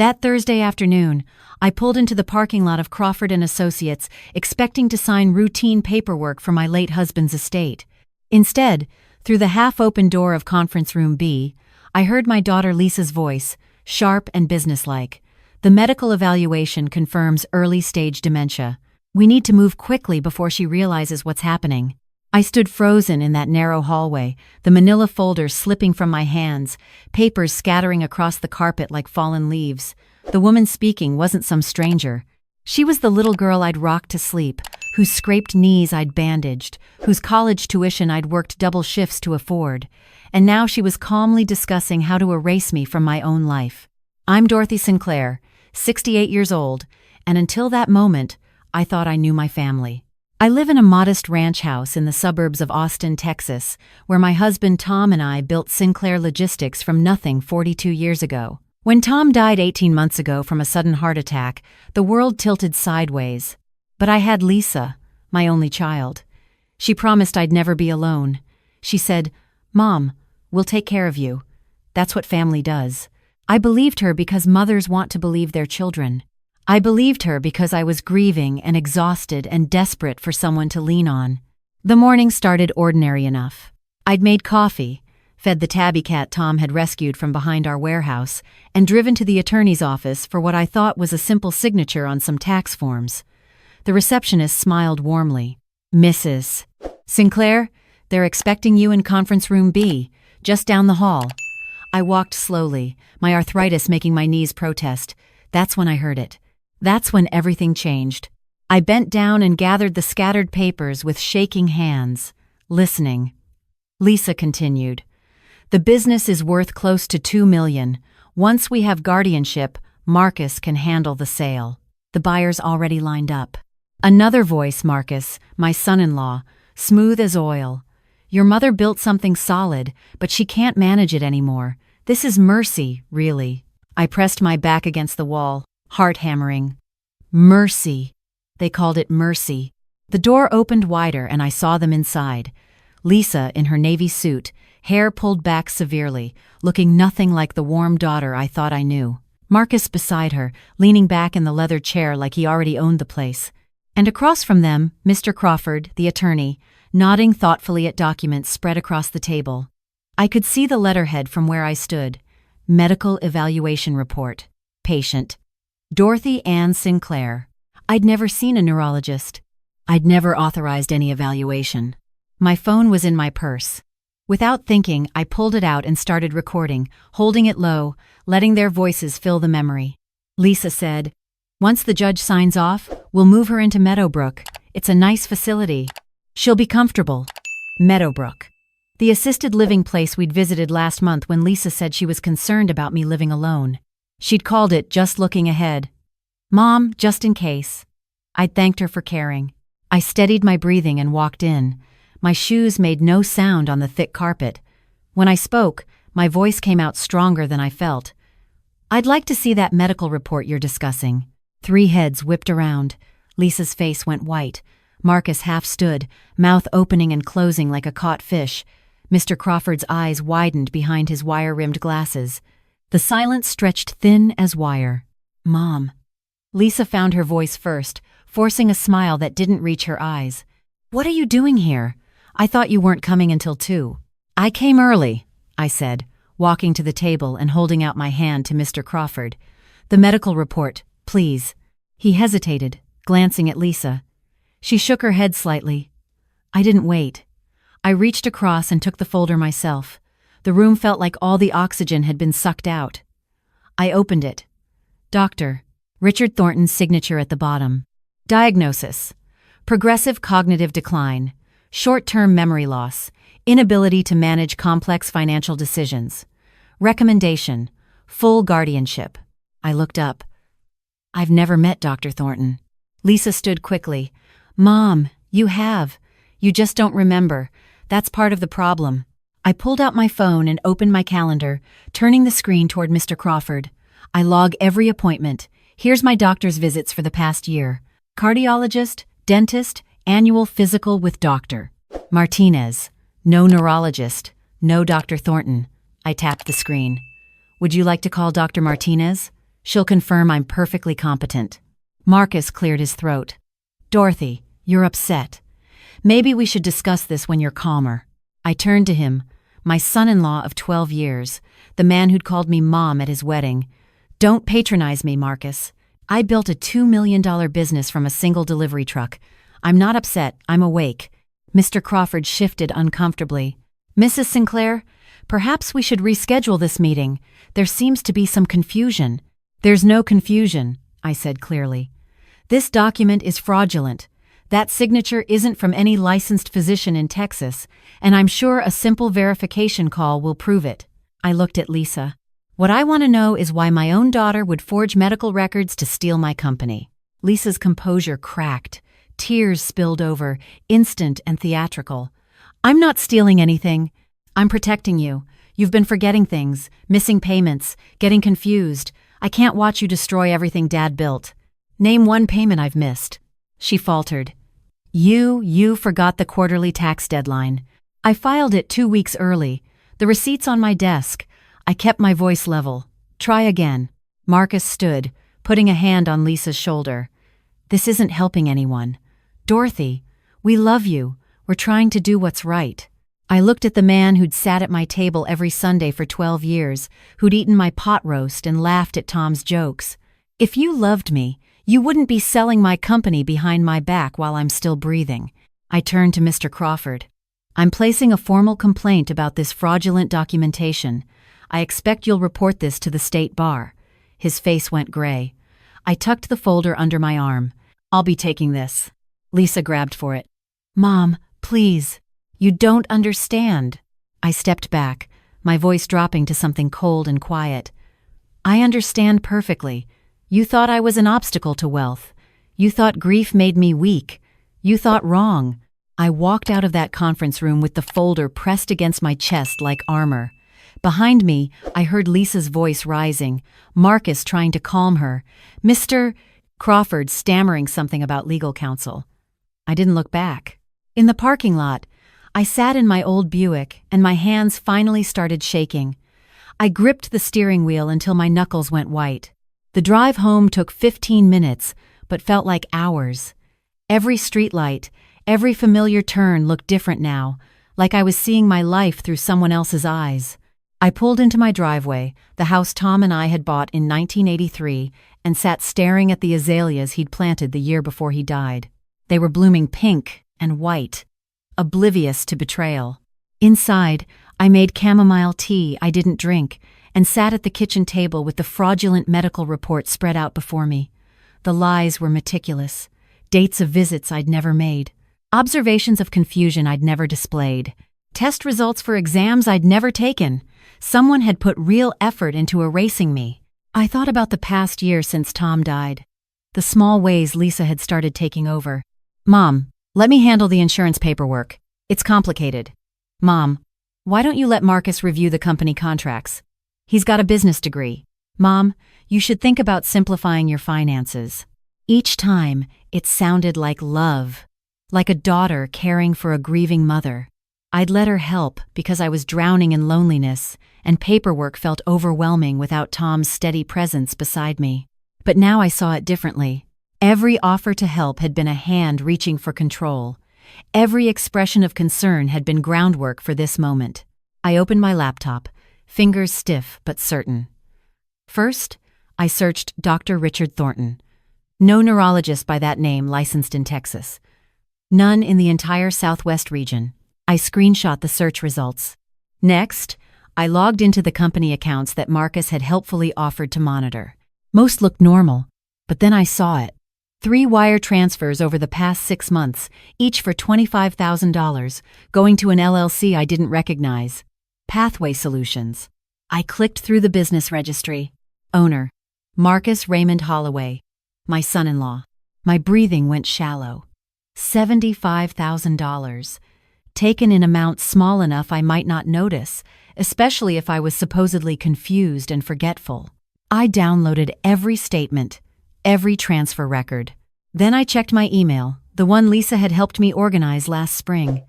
That Thursday afternoon, I pulled into the parking lot of Crawford & Associates, expecting to sign routine paperwork for my late husband's estate. Instead, through the half-open door of Conference Room B, I heard my daughter Lisa's voice, sharp and businesslike. The medical evaluation confirms early-stage dementia. We need to move quickly before she realizes what's happening. I stood frozen in that narrow hallway, the manila folders slipping from my hands, papers scattering across the carpet like fallen leaves. The woman speaking wasn't some stranger. She was the little girl I'd rocked to sleep, whose scraped knees I'd bandaged, whose college tuition I'd worked double shifts to afford. And now she was calmly discussing how to erase me from my own life. I'm Dorothy Sinclair, 68 years old, and until that moment, I thought I knew my family. I live in a modest ranch house in the suburbs of Austin, Texas, where my husband Tom and I built Sinclair Logistics from nothing 42 years ago. When Tom died 18 months ago from a sudden heart attack, the world tilted sideways. But I had Lisa, my only child. She promised I'd never be alone. She said, "Mom, we'll take care of you. That's what family does." I believed her because mothers want to believe their children. I believed her because I was grieving and exhausted and desperate for someone to lean on. The morning started ordinary enough. I'd made coffee, fed the tabby cat Tom had rescued from behind our warehouse, and driven to the attorney's office for what I thought was a simple signature on some tax forms. The receptionist smiled warmly. "Mrs. Sinclair, they're expecting you in Conference Room B, just down the hall." I walked slowly, my arthritis making my knees protest. That's when I heard it. That's when everything changed. I bent down and gathered the scattered papers with shaking hands, listening. Lisa continued. "The business is worth close to $2 million. Once we have guardianship, Marcus can handle the sale. The buyer's already lined up." Another voice, Marcus, my son-in-law, smooth as oil. "Your mother built something solid, but she can't manage it anymore. This is mercy, really." I pressed my back against the wall, heart hammering. Mercy. They called it mercy. The door opened wider and I saw them inside. Lisa in her navy suit, hair pulled back severely, looking nothing like the warm daughter I thought I knew. Marcus beside her, leaning back in the leather chair like he already owned the place. And across from them, Mr. Crawford, the attorney, nodding thoughtfully at documents spread across the table. I could see the letterhead from where I stood. Medical Evaluation Report. Patient. Dorothy Ann Sinclair. I'd never seen a neurologist. I'd never authorized any evaluation. My phone was in my purse. Without thinking, I pulled it out and started recording, holding it low, letting their voices fill the memory. Lisa said, "Once the judge signs off, we'll move her into Meadowbrook. It's a nice facility. She'll be comfortable." Meadowbrook. The assisted living place we'd visited last month when Lisa said she was concerned about me living alone. She'd called it Just Looking Ahead. "Mom, just in case." I'd thanked her for caring. I steadied my breathing and walked in. My shoes made no sound on the thick carpet. When I spoke, my voice came out stronger than I felt. "I'd like to see that medical report you're discussing." 3 heads whipped around. Lisa's face went white. Marcus half stood, mouth opening and closing like a caught fish. Mr. Crawford's eyes widened behind his wire-rimmed glasses. The silence stretched thin as wire. "Mom." Lisa found her voice first, forcing a smile that didn't reach her eyes. "What are you doing here? I thought you weren't coming until 2. "I came early," I said, walking to the table and holding out my hand to Mr. Crawford. "The medical report, please." He hesitated, glancing at Lisa. She shook her head slightly. I didn't wait. I reached across and took the folder myself. The room felt like all the oxygen had been sucked out. I opened it. Dr. Richard Thornton's signature at the bottom. Diagnosis: progressive cognitive decline, short-term memory loss, inability to manage complex financial decisions. Recommendation: full guardianship. I looked up. I've never met Dr. Thornton. Lisa stood quickly. "Mom, you have. You just don't remember. That's part of the problem." I pulled out my phone and opened my calendar, turning the screen toward Mr. Crawford. I log every appointment. Here's my doctor's visits for the past year. Cardiologist, dentist, annual physical with Dr. Martinez. No neurologist. No Dr. Thornton. I tapped the screen. "Would you like to call Dr. Martinez?" She'll confirm I'm perfectly competent. Marcus cleared his throat. Dorothy, you're upset. Maybe we should discuss this when you're calmer. I turned to him, my son-in-law of 12 years, the man who'd called me mom at his wedding. Don't patronize me, Marcus. I built a $2 million business from a single delivery truck. I'm not upset, I'm awake. Mr. Crawford shifted uncomfortably. Mrs. Sinclair, perhaps we should reschedule this meeting. There seems to be some confusion. There's no confusion, I said clearly. This document is fraudulent. That signature isn't from any licensed physician in Texas, and I'm sure a simple verification call will prove it. I looked at Lisa. What I want to know is why my own daughter would forge medical records to steal my company. Lisa's composure cracked. Tears spilled over, instant and theatrical. I'm not stealing anything. I'm protecting you. You've been forgetting things, missing payments, getting confused. I can't watch you destroy everything Dad built. Name one payment I've missed. She faltered. You forgot the quarterly tax deadline. I filed it 2 weeks early. The receipt's on my desk. I kept my voice level. Try again. Marcus stood, putting a hand on Lisa's shoulder. This isn't helping anyone. Dorothy, we love you. We're trying to do what's right. I looked at the man who'd sat at my table every Sunday for 12 years, who'd eaten my pot roast and laughed at Tom's jokes. If you loved me, you wouldn't be selling my company behind my back while I'm still breathing. I turned to Mr. Crawford. I'm placing a formal complaint about this fraudulent documentation. I expect you'll report this to the state bar. His face went gray. I tucked the folder under my arm. I'll be taking this. Lisa grabbed for it. Mom, please. You don't understand. I stepped back, my voice dropping to something cold and quiet. I understand perfectly. You thought I was an obstacle to wealth. You thought grief made me weak. You thought wrong. I walked out of that conference room with the folder pressed against my chest like armor. Behind me, I heard Lisa's voice rising, Marcus trying to calm her, Mr. Crawford stammering something about legal counsel. I didn't look back. In the parking lot, I sat in my old Buick and my hands finally started shaking. I gripped the steering wheel until my knuckles went white. The drive home took 15 minutes, but felt like hours. Every streetlight, every familiar turn looked different now, like I was seeing my life through someone else's eyes. I pulled into my driveway, the house Tom and I had bought in 1983, and sat staring at the azaleas he'd planted the year before he died. They were blooming pink and white, oblivious to betrayal. Inside, I made chamomile tea I didn't drink, and sat at the kitchen table with the fraudulent medical report spread out before me. The lies were meticulous. Dates of visits I'd never made. Observations of confusion I'd never displayed. Test results for exams I'd never taken. Someone had put real effort into erasing me. I thought about the past year since Tom died. The small ways Lisa had started taking over. Mom, let me handle the insurance paperwork. It's complicated. Mom, why don't you let Marcus review the company contracts? He's got a business degree. Mom, you should think about simplifying your finances. Each time, it sounded like love, like a daughter caring for a grieving mother. I'd let her help because I was drowning in loneliness, and paperwork felt overwhelming without Tom's steady presence beside me. But now I saw it differently. Every offer to help had been a hand reaching for control. Every expression of concern had been groundwork for this moment. I opened my laptop, fingers stiff but certain. First, I searched Dr. Richard Thornton. No neurologist by that name licensed in Texas. None in the entire Southwest region. I screenshot the search results. Next, I logged into the company accounts that Marcus had helpfully offered to monitor. Most looked normal, but then I saw it. 3 wire transfers over the past 6 months, each for $25,000, going to an LLC I didn't recognize. Pathway Solutions. I clicked through the business registry. Owner, Marcus Raymond Holloway. My son-in-law. My breathing went shallow. $75,000. Taken in amounts small enough I might not notice, especially if I was supposedly confused and forgetful. I downloaded every statement, every transfer record. Then I checked my email, the one Lisa had helped me organize last spring.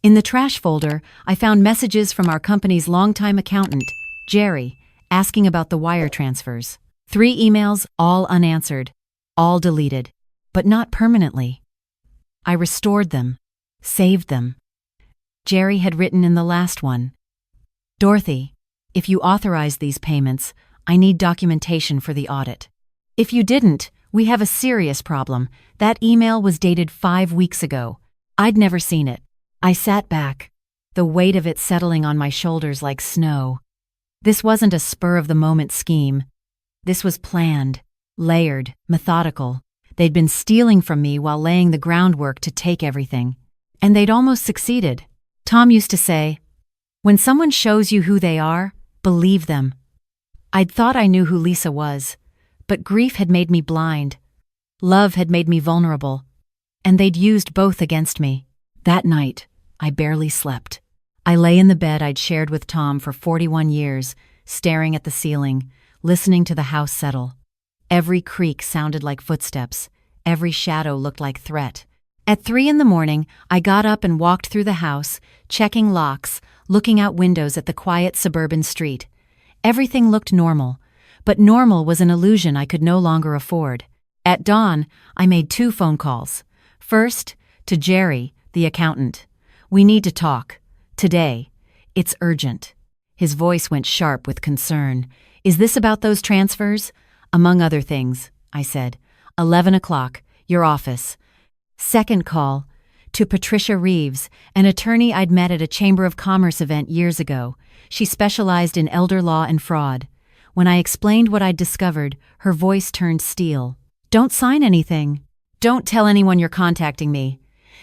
In the trash folder, I found messages from our company's longtime accountant, Jerry, asking about the wire transfers. 3 emails, all unanswered, all deleted, but not permanently. I restored them, saved them. Jerry had written in the last one, "Dorothy, if you authorize these payments, I need documentation for the audit. If you didn't, we have a serious problem. That email was dated 5 weeks ago. I'd never seen it." I sat back, the weight of it settling on my shoulders like snow. This wasn't a spur-of-the-moment scheme. This was planned, layered, methodical. They'd been stealing from me while laying the groundwork to take everything. And they'd almost succeeded. Tom used to say, "When someone shows you who they are, believe them." I'd thought I knew who Lisa was, but grief had made me blind. Love had made me vulnerable. And they'd used both against me. That night, I barely slept. I lay in the bed I'd shared with Tom for 41 years, staring at the ceiling, listening to the house settle. Every creak sounded like footsteps. Every shadow looked like threat. At 3 in the morning, I got up and walked through the house, checking locks, looking out windows at the quiet suburban street. Everything looked normal, but normal was an illusion I could no longer afford. At dawn, I made 2 phone calls. First, to Jerry, the accountant. "We need to talk. Today. It's urgent." His voice went sharp with concern. "Is this about those transfers?" "Among other things," I said. 11 o'clock, your office. Second call, to Patricia Reeves, an attorney I'd met at a Chamber of Commerce event years ago. She specialized in elder law and fraud. When I explained what I'd discovered, her voice turned steel. "Don't sign anything. Don't tell anyone you're contacting me.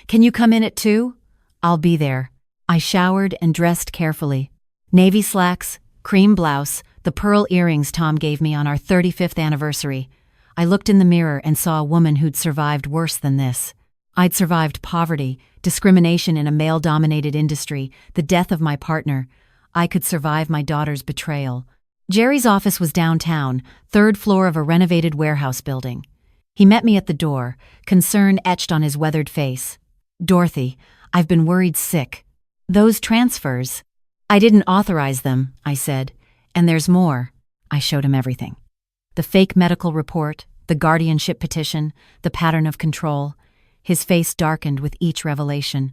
Can you come in at 2? I'll be there." I showered and dressed carefully. Navy slacks, cream blouse, the pearl earrings Tom gave me on our 35th anniversary. I looked in the mirror and saw a woman who'd survived worse than this. I'd survived poverty, discrimination in a male-dominated industry, the death of my partner. I could survive my daughter's betrayal. Jerry's office was downtown, 3rd floor of a renovated warehouse building. He met me at the door, concern etched on his weathered face. "Dorothy, I've been worried sick. Those transfers." "I didn't authorize them," I said. "And there's more." I showed him everything. The fake medical report, the guardianship petition, the pattern of control. His face darkened with each revelation.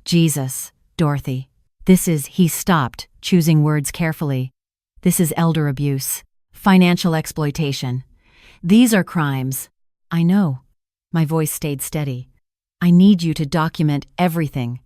"Jesus, Dorothy. He stopped, choosing words carefully. "This is elder abuse, financial exploitation. These are crimes." "I know." My voice stayed steady. "I need you to document everything.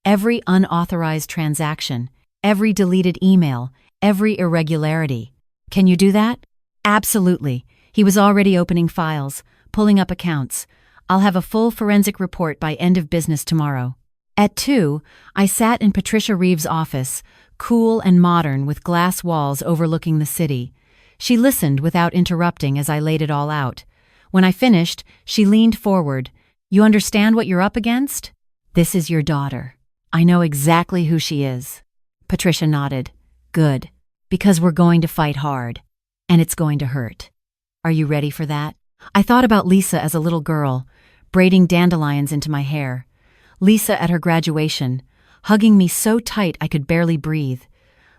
Every unauthorized transaction, every deleted email, every irregularity. Can you do that?" "Absolutely." He was already opening files, pulling up accounts. "I'll have a full forensic report by end of business tomorrow." At 2, I sat in Patricia Reeves' office, cool and modern with glass walls overlooking the city. She listened without interrupting as I laid it all out. When I finished, she leaned forward. "You understand what you're up against? This is your daughter. I know exactly who she is." Patricia nodded. "Good. Because we're going to fight hard. And it's going to hurt. Are you ready for that?" I thought about Lisa as a little girl, braiding dandelions into my hair. Lisa at her graduation, hugging me so tight I could barely breathe.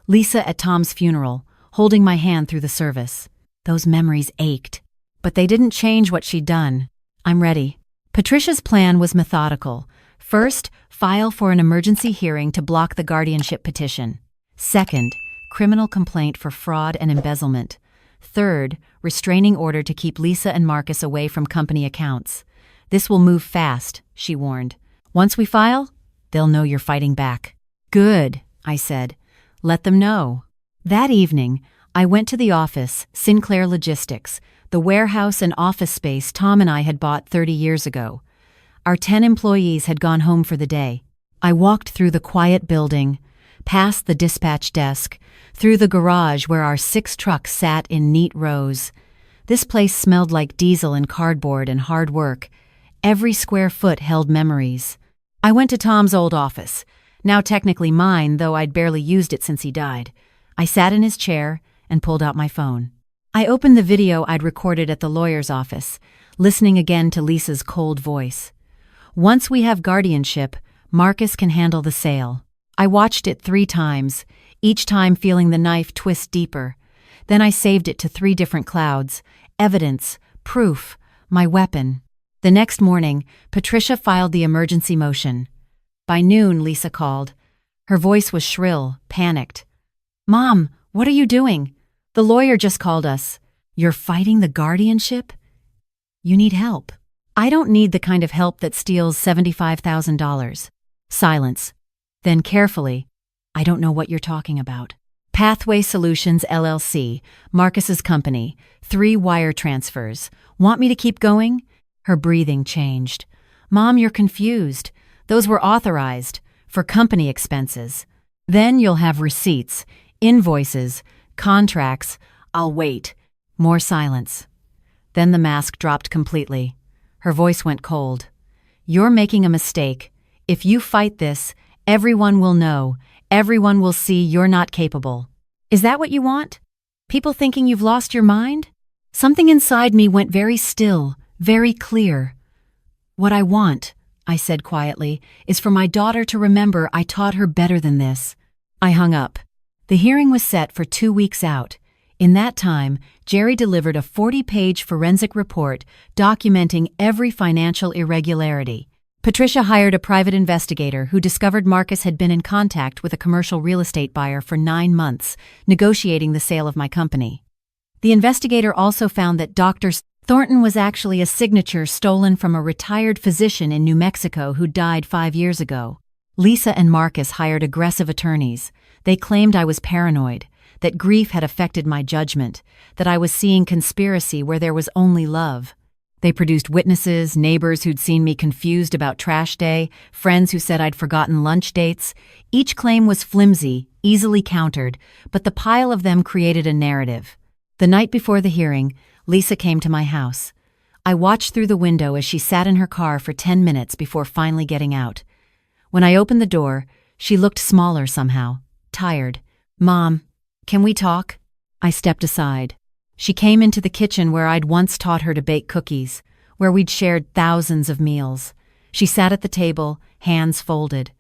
Lisa at Tom's funeral, holding my hand through the service. Those memories ached. But they didn't change what she'd done. I'm ready. Patricia's plan was methodical. First, file for an emergency hearing to block the guardianship petition. Second, criminal complaint for fraud and embezzlement. Third, restraining order to keep Lisa and Marcus away from company accounts. "This will move fast," she warned. "Once we file, they'll know you're fighting back." "Good," I said. "Let them know." That evening, I went to the office, Sinclair Logistics, the warehouse and office space Tom and I had bought 30 years ago. Our 10 employees had gone home for the day. I walked through the quiet building, past the dispatch desk, through the garage where our 6 trucks sat in neat rows. This place smelled like diesel and cardboard and hard work. Every square foot held memories. I went to Tom's old office, now technically mine, though I'd barely used it since he died. I sat in his chair and pulled out my phone. I opened the video I'd recorded at the lawyer's office, listening again to Lisa's cold voice. "Once we have guardianship, Marcus can handle the sale." I watched it 3 times, each time feeling the knife twist deeper. Then I saved it to 3 different clouds: evidence, proof, my weapon. The next morning, Patricia filed the emergency motion. By noon, Lisa called. Her voice was shrill, panicked. "Mom, what are you doing? The lawyer just called us. You're fighting the guardianship? You need help." "I don't need the kind of help that steals $75,000. Silence. Then carefully, "I don't know what you're talking about." "Pathway Solutions LLC, Marcus's company, 3 wire transfers. Want me to keep going?" Her breathing changed. "Mom, you're confused. Those were authorized for company expenses. Then you'll have receipts, invoices, contracts. I'll wait." More silence. Then the mask dropped completely. Her voice went cold. "You're making a mistake. If you fight this, everyone will know. Everyone will see you're not capable." "Is that what you want? People thinking you've lost your mind?" Something inside me went very still, very clear. "What I want," I said quietly, "is for my daughter to remember I taught her better than this." I hung up. The hearing was set for 2 weeks out. In that time, Jerry delivered a 40-page forensic report documenting every financial irregularity. Patricia hired a private investigator who discovered Marcus had been in contact with a commercial real estate buyer for 9 months, negotiating the sale of my company. The investigator also found that Dr. Thornton was actually a signature stolen from a retired physician in New Mexico who died 5 years ago. Lisa and Marcus hired aggressive attorneys. They claimed I was paranoid, that grief had affected my judgment, that I was seeing conspiracy where there was only love. They produced witnesses, neighbors who'd seen me confused about trash day, friends who said I'd forgotten lunch dates. Each claim was flimsy, easily countered, but the pile of them created a narrative. The night before the hearing, Lisa came to my house. I watched through the window as she sat in her car for 10 minutes before finally getting out. When I opened the door, she looked smaller somehow, tired. "Mom, can we talk?" I stepped aside. She came into the kitchen where I'd once taught her to bake cookies, where we'd shared thousands of meals. She sat at the table, hands folded.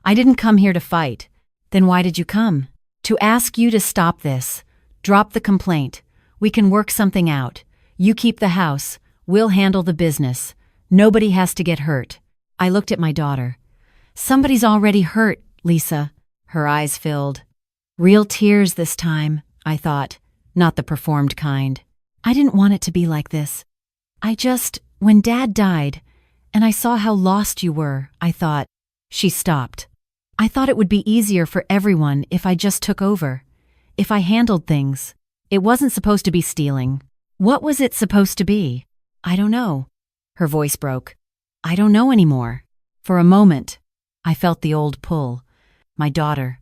"I didn't come here to fight." "Then why did you come?" "To ask you to stop this. Drop the complaint. We can work something out. You keep the house. We'll handle the business. Nobody has to get hurt." I looked at my daughter. "Somebody's already hurt, Lisa." Her eyes filled. Real tears this time, I thought. Not the performed kind. "I didn't want it to be like this. When Dad died, and I saw how lost you were, I thought." She stopped. "I thought it would be easier for everyone if I just took over. If I handled things. It wasn't supposed to be stealing." "What was it supposed to be?" "I don't know." Her voice broke. "I don't know anymore." For a moment, I felt the old pull. My daughter,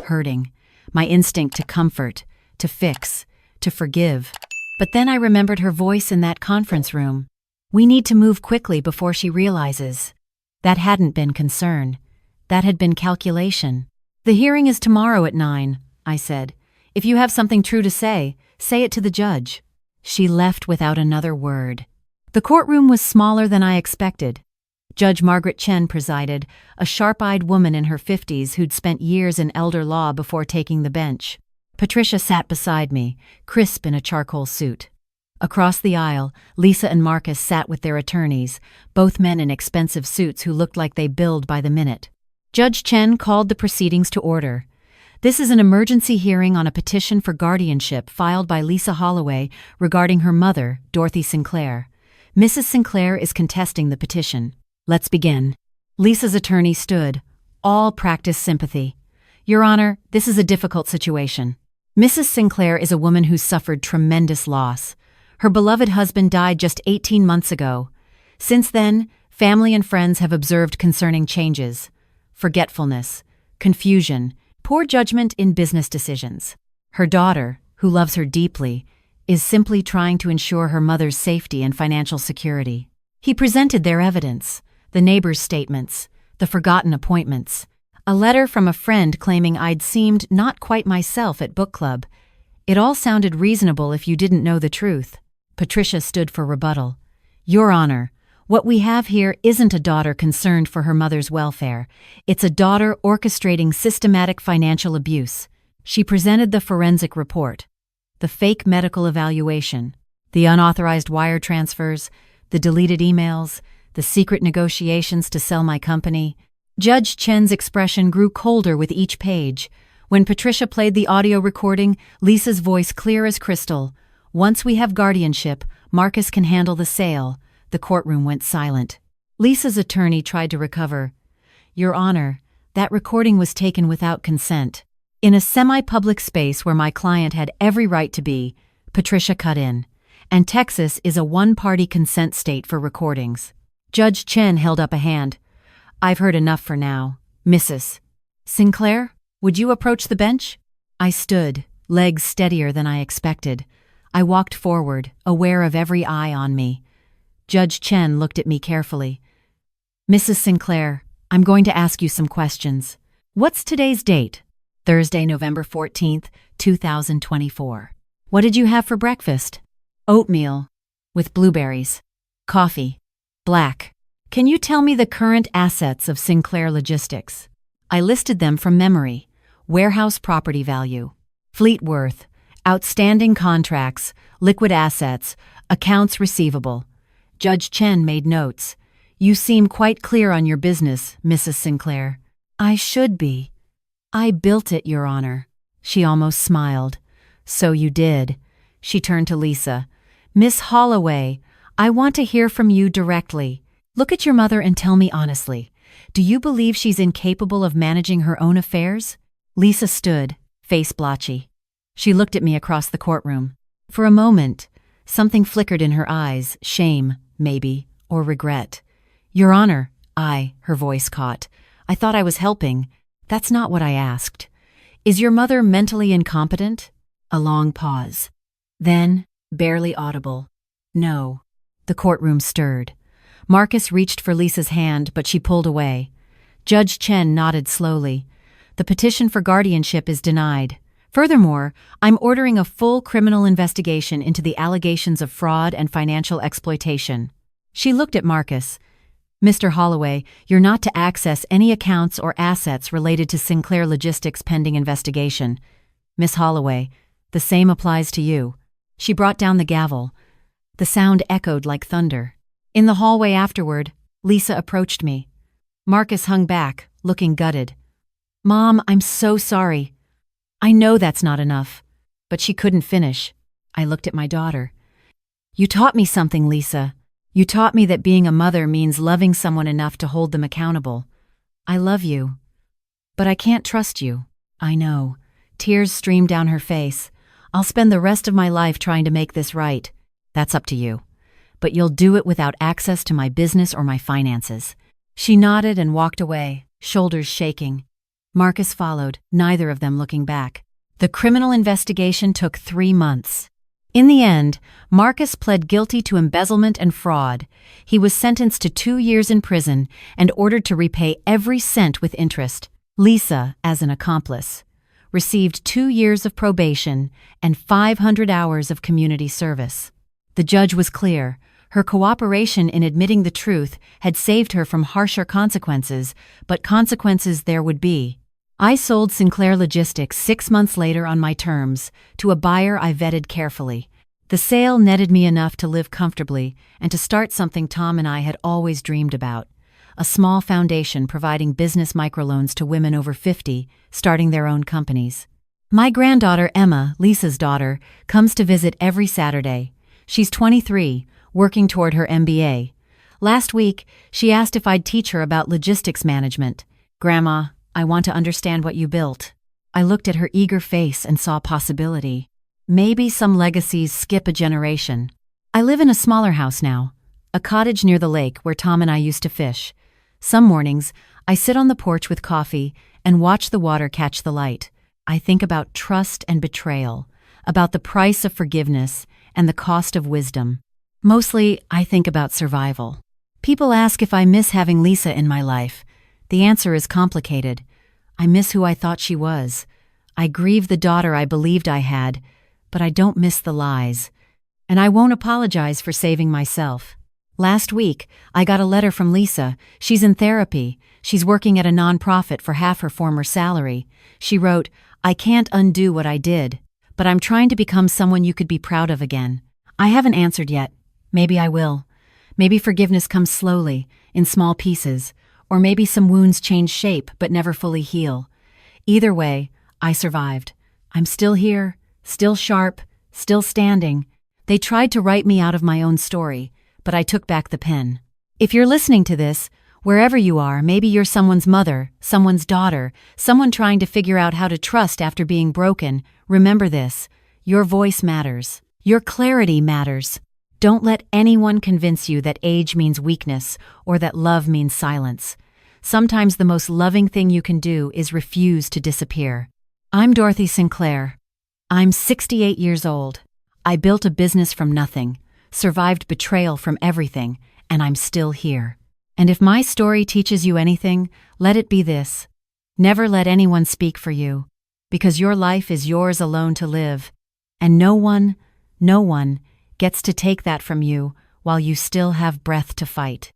hurting. My instinct to comfort, to fix, to forgive. But then I remembered her voice in that conference room. "We need to move quickly before she realizes." That hadn't been concern. That had been calculation. "The hearing is tomorrow at 9, I said. "If you have something true to say it to the judge." She left without another word. The courtroom was smaller than I expected. Judge Margaret Chen presided, a sharp-eyed woman in her 50s who'd spent years in elder law before taking the bench. Patricia sat beside me, crisp in a charcoal suit. Across the aisle, Lisa and Marcus sat with their attorneys, both men in expensive suits who looked like they billed by the minute. Judge Chen called the proceedings to order. "This is an emergency hearing on a petition for guardianship filed by Lisa Holloway regarding her mother, Dorothy Sinclair. Mrs. Sinclair is contesting the petition. Let's begin." Lisa's attorney stood. All practiced sympathy. "Your Honor, this is a difficult situation. Mrs. Sinclair is a woman who suffered tremendous loss. Her beloved husband died just 18 months ago. Since then, family and friends have observed concerning changes: forgetfulness, confusion, poor judgment in business decisions. Her daughter, who loves her deeply, is simply trying to ensure her mother's safety and financial security." He presented their evidence, the neighbors' statements, the forgotten appointments, a letter from a friend claiming I'd seemed not quite myself at book club. It all sounded reasonable if you didn't know the truth. Patricia stood for rebuttal. "Your Honor, what we have here isn't a daughter concerned for her mother's welfare. It's a daughter orchestrating systematic financial abuse." She presented the forensic report. The fake medical evaluation, the unauthorized wire transfers, the deleted emails, the secret negotiations to sell my company. Judge Chen's expression grew colder with each page. When Patricia played the audio recording, Lisa's voice clear as crystal. "Once we have guardianship, Marcus can handle the sale." The courtroom went silent. Lisa's attorney tried to recover. "Your Honor, that recording was taken without consent. In a semi-public space where my client had every right to be," Patricia cut in. "And Texas is a one-party consent state for recordings." Judge Chen held up a hand. "I've heard enough for now. Mrs. Sinclair, would you approach the bench?" I stood, legs steadier than I expected. I walked forward, aware of every eye on me. Judge Chen looked at me carefully. "Mrs. Sinclair, I'm going to ask you some questions. What's today's date?" "Thursday, November 14th, 2024. "What did you have for breakfast?" "Oatmeal with blueberries. Coffee. Black." "Can you tell me the current assets of Sinclair Logistics?" I listed them from memory. Warehouse property value, fleet worth, outstanding contracts, liquid assets, accounts receivable. Judge Chen made notes. "You seem quite clear on your business, Mrs. Sinclair." "I should be. I built it, Your Honor." She almost smiled. "So you did." She turned to Lisa. "Miss Holloway, I want to hear from you directly. Look at your mother and tell me honestly. Do you believe she's incapable of managing her own affairs?" Lisa stood, face blotchy. She looked at me across the courtroom. For a moment, something flickered in her eyes, shame, maybe, or regret. "Your Honor," her voice caught. "I thought I was helping. That's not what I asked. Is your mother mentally incompetent?" A long pause. Then, barely audible, "No." The courtroom stirred. Marcus reached for Lisa's hand, but she pulled away. Judge Chen nodded slowly. "The petition for guardianship is denied. Furthermore, I'm ordering a full criminal investigation into the allegations of fraud and financial exploitation." She looked at Marcus. "Mr. Holloway, you're not to access any accounts or assets related to Sinclair Logistics pending investigation. Miss Holloway, the same applies to you." She brought down the gavel. The sound echoed like thunder. In the hallway afterward, Lisa approached me. Marcus hung back, looking gutted. "Mom, I'm so sorry. I know that's not enough." But she couldn't finish. I looked at my daughter. "You taught me something, Lisa. You taught me that being a mother means loving someone enough to hold them accountable. I love you. But I can't trust you." "I know." Tears streamed down her face. "I'll spend the rest of my life trying to make this right." "That's up to you. But you'll do it without access to my business or my finances." She nodded and walked away, shoulders shaking. Marcus followed, neither of them looking back. The criminal investigation took 3 months. In the end, Marcus pled guilty to embezzlement and fraud. He was sentenced to 2 years in prison and ordered to repay every cent with interest. Lisa, as an accomplice, received 2 years of probation and 500 hours of community service. The judge was clear. Her cooperation in admitting the truth had saved her from harsher consequences, but consequences there would be. I sold Sinclair Logistics 6 months later on my terms, to a buyer I vetted carefully. The sale netted me enough to live comfortably and to start something Tom and I had always dreamed about. A small foundation providing business microloans to women over 50, starting their own companies. My granddaughter Emma, Lisa's daughter, comes to visit every Saturday. She's 23, working toward her MBA. Last week, she asked if I'd teach her about logistics management. "Grandma, I want to understand what you built." I looked at her eager face and saw possibility. Maybe some legacies skip a generation. I live in a smaller house now, a cottage near the lake where Tom and I used to fish. Some mornings, I sit on the porch with coffee and watch the water catch the light. I think about trust and betrayal, about the price of forgiveness and the cost of wisdom. Mostly, I think about survival. People ask if I miss having Lisa in my life. The answer is complicated. I miss who I thought she was. I grieve the daughter I believed I had, but I don't miss the lies. And I won't apologize for saving myself. Last week, I got a letter from Lisa. She's in therapy. She's working at a nonprofit for half her former salary. She wrote, "I can't undo what I did, but I'm trying to become someone you could be proud of again. I haven't answered yet. Maybe I will. Maybe forgiveness comes slowly, in small pieces, or maybe some wounds change shape but never fully heal. Either way, I survived. I'm still here, still sharp, still standing. They tried to write me out of my own story, but I took back the pen. If you're listening to this, wherever you are, maybe you're someone's mother, someone's daughter, someone trying to figure out how to trust after being broken, remember this: your voice matters. Your clarity matters. Don't let anyone convince you that age means weakness or that love means silence. Sometimes the most loving thing you can do is refuse to disappear. I'm Dorothy Sinclair. I'm 68 years old. I built a business from nothing, survived betrayal from everything, and I'm still here. And if my story teaches you anything, let it be this: never let anyone speak for you, because your life is yours alone to live, and no one gets to take that from you while you still have breath to fight.